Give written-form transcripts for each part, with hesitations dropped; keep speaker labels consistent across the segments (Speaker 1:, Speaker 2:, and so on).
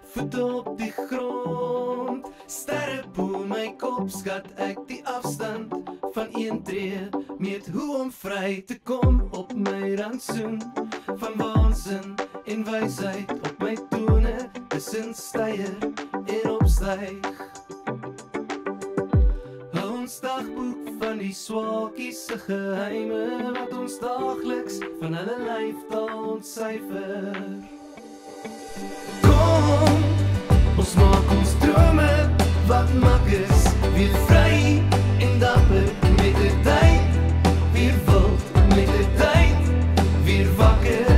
Speaker 1: Voet op die grond, sterre bo my kop, skat ek die afstand van een tree, meet hoe om vry te kom op my rantsoen, van waansin en wysheid op my tone, tussen steier en opstyg. Hou ons dagboek van die swaakies se geheime, wat ons daagliks van hulle lyftaal ontsyfer. Kom, ons maak ons drome wat mak is, weer vry en dapper met die tyd, weer wild met die tyd, weer wakker.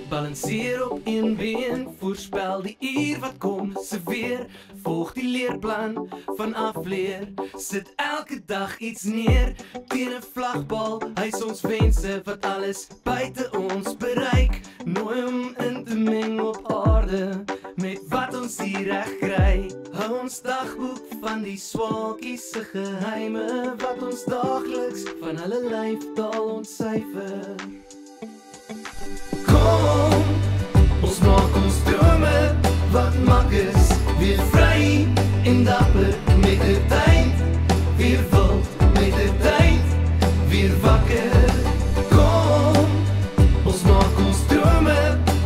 Speaker 1: Balanseer op een been, voorspel die uur wat kom, serveer, volg die leerplan van afleer, sit elke dag iets neer, teen 'n vlagbal, hys ons wense wat alles buite ons bereik, nooi om in te meng op aarde, met wat ons hier reg kry. Hou ons dagboek van die swaakies se geheime, wat ons daagliks van hulle lyftaal ontsyfer. Kom, ons maak ons drome wat mak is, weer vry en dapper met die tyd, weer wild met die tyd, weer wakker. Kom, ons maak ons drome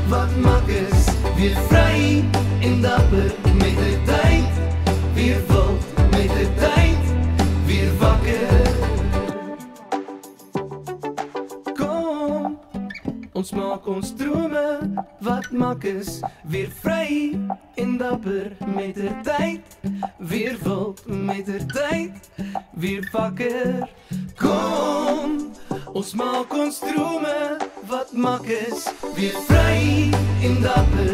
Speaker 1: wat mak is, weer vry en dapper met die tyd, weer wild met die tyd, weer wakker. Ons maak ons drome wat mak is, weer vry en dapper met die tyd, weer wild met die tyd, weer wakker. Kom, ons maak ons drome wat mak is, weer vry en dapper